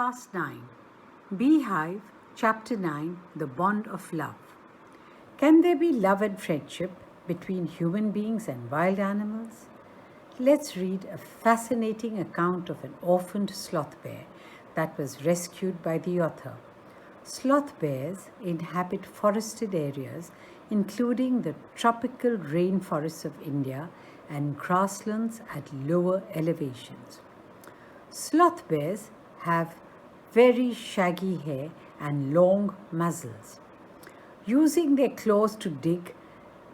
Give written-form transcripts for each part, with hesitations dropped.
Class 9, Beehive, Chapter 9, The Bond of Love. Can there be love and friendship between human beings and wild animals? Let's read a fascinating account of an orphaned sloth bear that was rescued by the author. Sloth bears inhabit forested areas, including the tropical rainforests of India and grasslands at lower elevations. Sloth bears have very shaggy hair and long muzzles. Using their claws to dig,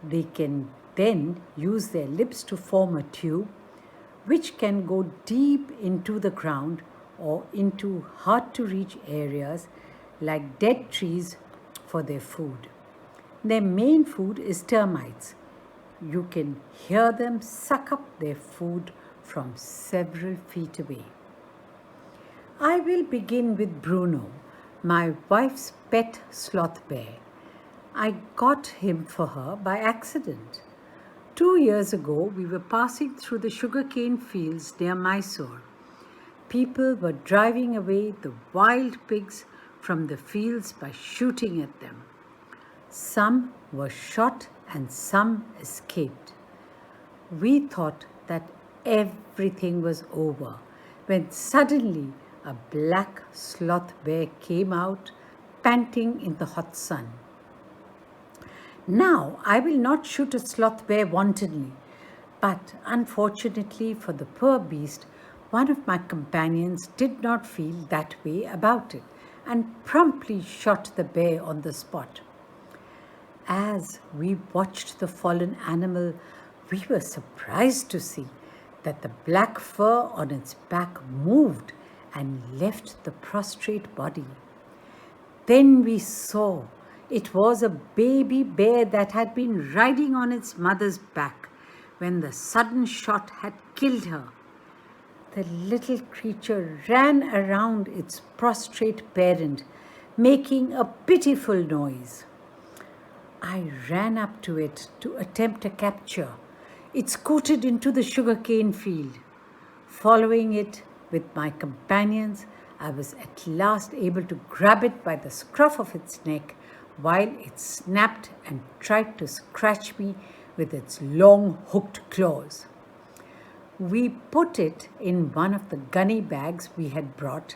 they can then use their lips to form a tube which can go deep into the ground or into hard-to-reach areas like dead trees for their food. Their main food is termites. You can hear them suck up their food from several feet away. I will begin with Bruno, my wife's pet sloth bear. I got him for her by accident. 2 years ago, we were passing through the sugarcane fields near Mysore. People were driving away the wild pigs from the fields by shooting at them. Some were shot and some escaped. We thought that everything was over when suddenly a black sloth bear came out, panting in the hot sun. Now, I will not shoot a sloth bear wantonly, but unfortunately for the poor beast, one of my companions did not feel that way about it and promptly shot the bear on the spot. As we watched the fallen animal, we were surprised to see that the black fur on its back moved and left the prostrate body. Then we saw it was a baby bear that had been riding on its mother's back when the sudden shot had killed her. The little creature ran around its prostrate parent, making a pitiful noise. I ran up to it to attempt a capture. It scooted into the sugarcane field. Following it with my companions, I was at last able to grab it by the scruff of its neck while it snapped and tried to scratch me with its long hooked claws. We put it in one of the gunny bags we had brought,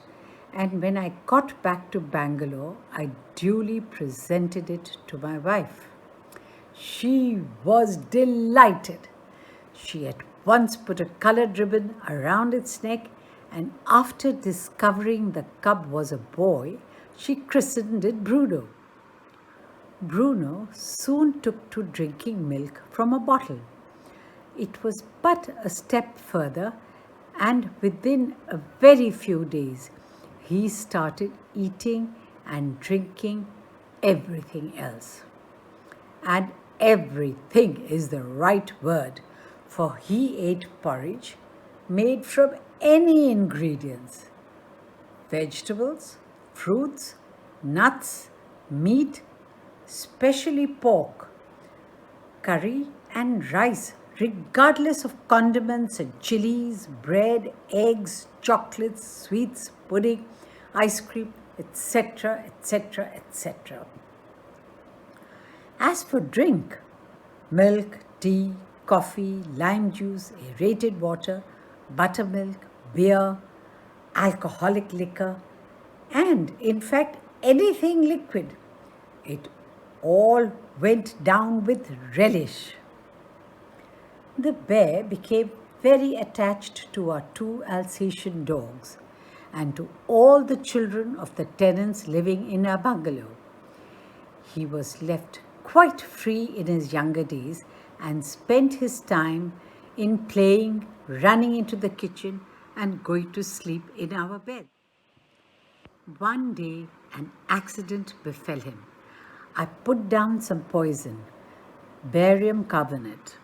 and when I got back to Bangalore, I duly presented it to my wife. She was delighted. She at once put a colored ribbon around its neck, and after discovering the cub was a boy, she christened it Bruno. Bruno soon took to drinking milk from a bottle. It was but a step further, and within a very few days, he started eating and drinking everything else. And everything is the right word, for he ate porridge made from any ingredients: vegetables, fruits, nuts, meat, especially pork, curry and rice, regardless of condiments and chilies, bread, eggs, chocolates, sweets, pudding, ice cream, etc., etc., etc. As for drink, milk, tea, coffee, lime juice, aerated water, buttermilk, beer, alcoholic liquor, and in fact anything liquid, it all went down with relish. The bear became very attached to our 2 Alsatian dogs and to all the children of the tenants living in our bungalow. He was left quite free in his younger days and spent his time in playing, running into the kitchen, and going to sleep in our bed. One day, an accident befell him. I put down some poison, barium carbonate,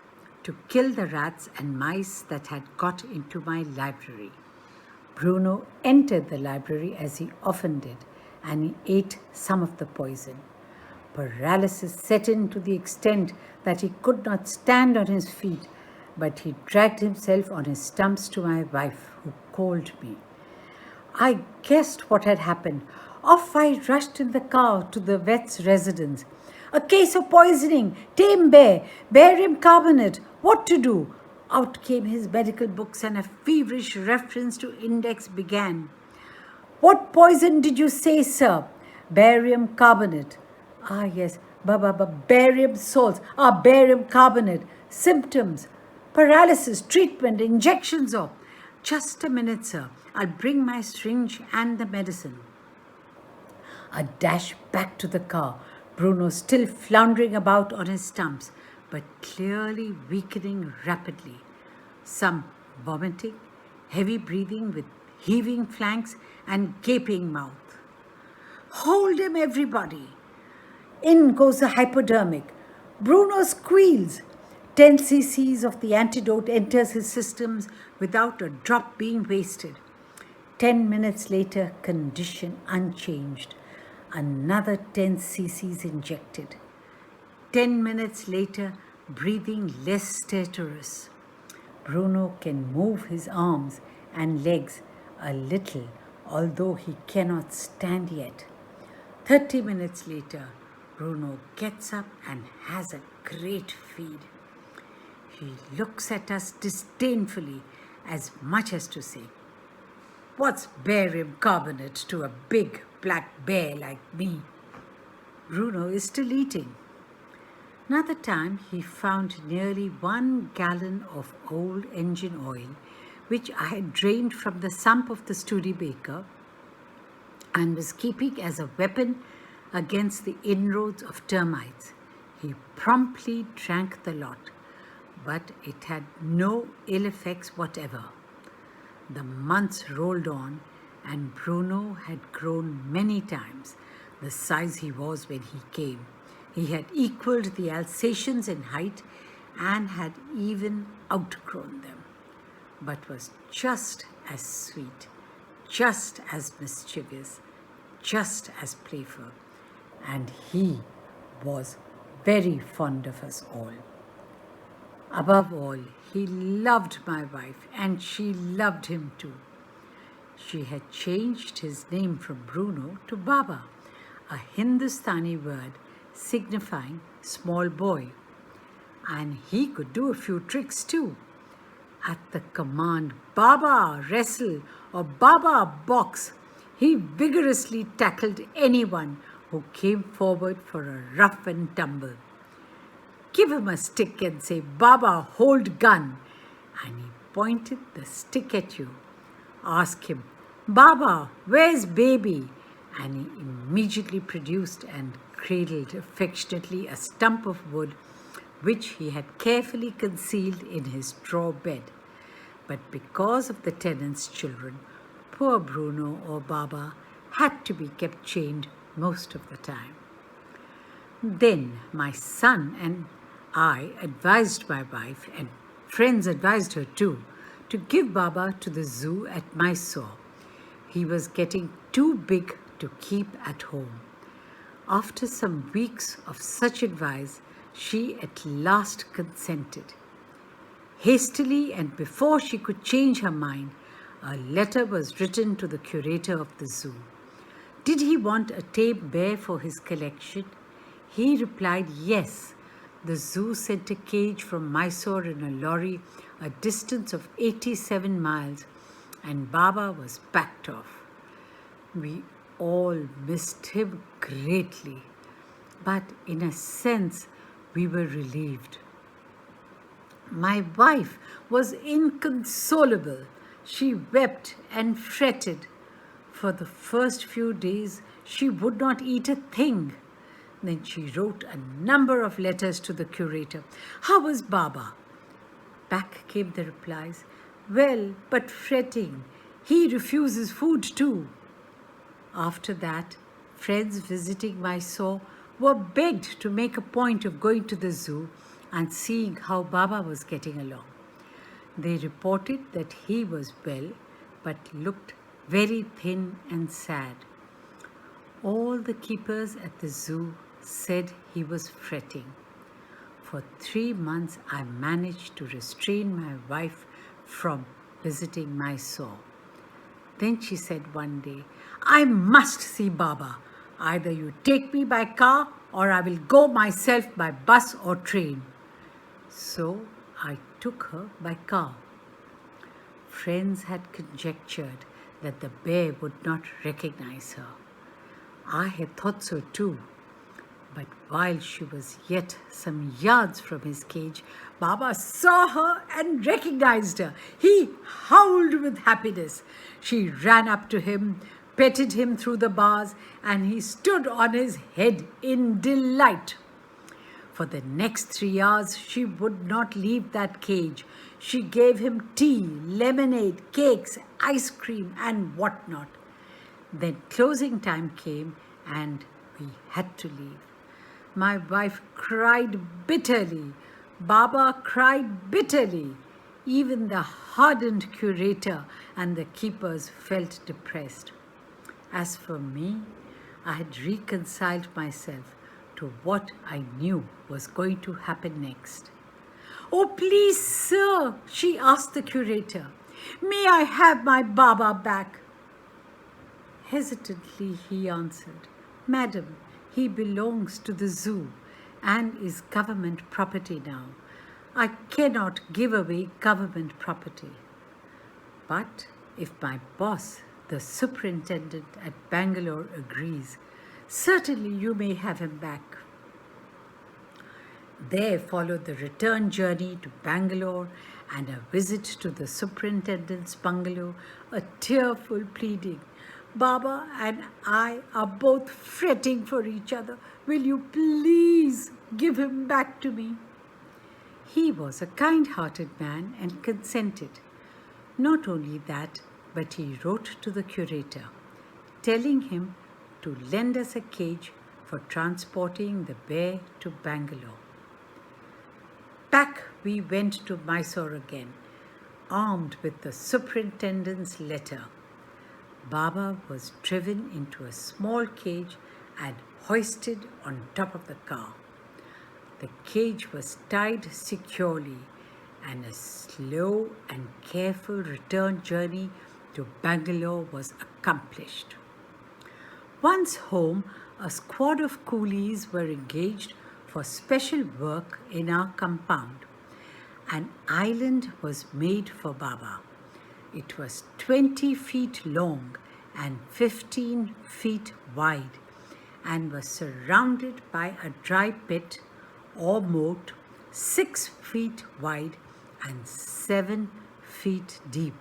to kill the rats and mice that had got into my library. Bruno entered the library as he often did, and he ate some of the poison. Paralysis set in to the extent that he could not stand on his feet, but he dragged himself on his stumps to my wife, who called me. I guessed what had happened. Off I rushed in the car to the vet's residence. A case of poisoning, tame bear, barium carbonate, what to do? Out came his medical books and a feverish reference to index began. What poison did you say, sir? Barium carbonate. Ah, yes, barium salts. Ah, barium carbonate. Symptoms: paralysis, treatment, injections of. Just a minute, sir. I'll bring my syringe and the medicine. A dash back to the car. Bruno still floundering about on his stumps, but clearly weakening rapidly. Some vomiting, heavy breathing with heaving flanks and gaping mouth. Hold him, everybody! In goes the hypodermic. Bruno squeals. 10 cc's of the antidote enters his systems without a drop being wasted. 10 minutes later, condition unchanged. Another 10 cc's injected. 10 minutes later, breathing less stertorous. Bruno can move his arms and legs a little, although he cannot stand yet. 30 minutes later, Bruno gets up and has a great feed. He looks at us disdainfully, as much as to say, "What's barium carbonate to a big black bear like me?" Bruno is still eating. Another time he found nearly 1 gallon of old engine oil, which I had drained from the sump of the Studebaker and was keeping as a weapon against the inroads of termites. He promptly drank the lot, but it had no ill effects whatever. The months rolled on, and Bruno had grown many times the size he was when he came. He had equaled the Alsatians in height and had even outgrown them, but was just as sweet, just as mischievous, just as playful, and he was very fond of us all. Above all, he loved my wife, and she loved him too. She had changed his name from Bruno to Baba, a Hindustani word signifying small boy. And he could do a few tricks too. At the command, "Baba, wrestle," or "Baba, box," he vigorously tackled anyone who came forward for a rough and tumble. Give him a stick and say, "Baba, hold gun," and he pointed the stick at you. Ask him, "Baba, where's baby?" and he immediately produced and cradled affectionately a stump of wood which he had carefully concealed in his straw bed. But because of the tenant's children, poor Bruno or Baba had to be kept chained most of the time. Then my son and I advised my wife, and friends advised her too, to give Baba to the zoo at Mysore. He was getting too big to keep at home. After some weeks of such advice, she at last consented. Hastily, and before she could change her mind, a letter was written to the curator of the zoo. Did he want a tame bear for his collection? He replied yes. The zoo sent a cage from Mysore in a lorry a distance of 87 miles, and Baba was packed off. We all missed him greatly, but in a sense we were relieved. My wife was inconsolable. She wept and fretted. For the first few days she would not eat a thing. Then she wrote a number of letters to the curator. How was Baba? Back came the replies. Well, but fretting. He refuses food too. After that, friends visiting Mysore were begged to make a point of going to the zoo and seeing how Baba was getting along. They reported that he was well, but looked very thin and sad. All the keepers at the zoo said he was fretting. For 3 months, I managed to restrain my wife from visiting Mysore. Then she said one day, "I must see Baba. Either you take me by car or I will go myself by bus or train." So I took her by car. Friends had conjectured that the bear would not recognize her. I had thought so too. But while she was yet some yards from his cage, Baba saw her and recognized her. He howled with happiness. She ran up to him, petted him through the bars, and he stood on his head in delight. For the next 3 hours, she would not leave that cage. She gave him tea, lemonade, cakes, ice cream, and what not. Then closing time came, and we had to leave. My wife cried bitterly. Baba cried bitterly. Even the hardened curator and the keepers felt depressed. As for me, I had reconciled myself to what I knew was going to happen next. "Oh, please, sir," she asked the curator, "may I have my Baba back?" Hesitantly he answered, "Madam, he belongs to the zoo and is government property now. I cannot give away government property. But if my boss, the superintendent at Bangalore, agrees, certainly you may have him back." There followed the return journey to Bangalore and a visit to the superintendent's bungalow, a tearful pleading. "Baba and I are both fretting for each other. Will you please give him back to me?" He was a kind-hearted man and consented. Not only that, but he wrote to the curator, telling him to lend us a cage for transporting the bear to Bangalore. Back we went to Mysore again, armed with the superintendent's letter. Baba was driven into a small cage and hoisted on top of the car. The cage was tied securely, and a slow and careful return journey to Bangalore was accomplished. Once home, a squad of coolies were engaged for special work in our compound. An island was made for Baba. It was 20 feet long and 15 feet wide and was surrounded by a dry pit or moat 6 feet wide and 7 feet deep.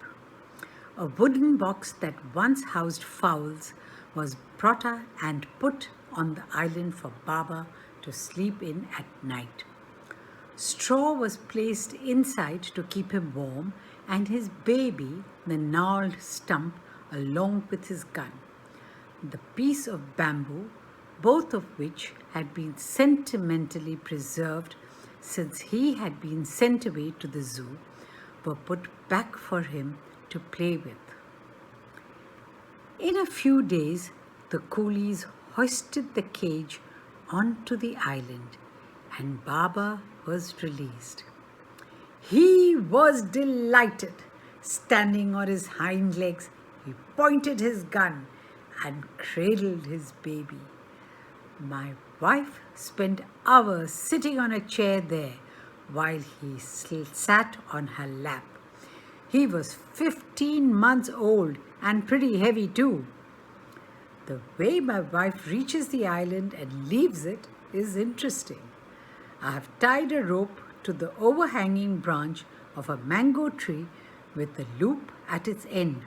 A wooden box that once housed fowls was brought and put on the island for Baba to sleep in at night. Straw was placed inside to keep him warm, and his baby, the gnarled stump, along with his gun. The piece of bamboo, both of which had been sentimentally preserved since he had been sent away to the zoo, were put back for him to play with. In a few days, the coolies hoisted the cage onto the island, and Baba was released. He was delighted. Standing on his hind legs, he pointed his gun and cradled his baby. My wife spent hours sitting on a chair there while he sat on her lap. He was 15 months old and pretty heavy too. The way my wife reaches the island and leaves it is interesting. I have tied a rope to the overhanging branch of a mango tree with the loop at its end.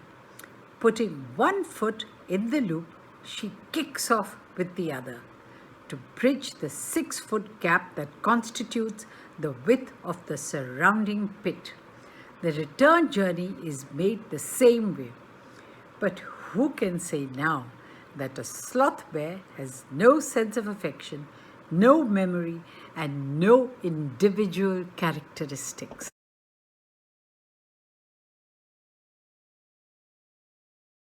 Putting one foot in the loop, she kicks off with the other to bridge the 6-foot gap that constitutes the width of the surrounding pit. The return journey is made the same way. But who can say now that a sloth bear has no sense of affection, no memory, and no individual characteristics?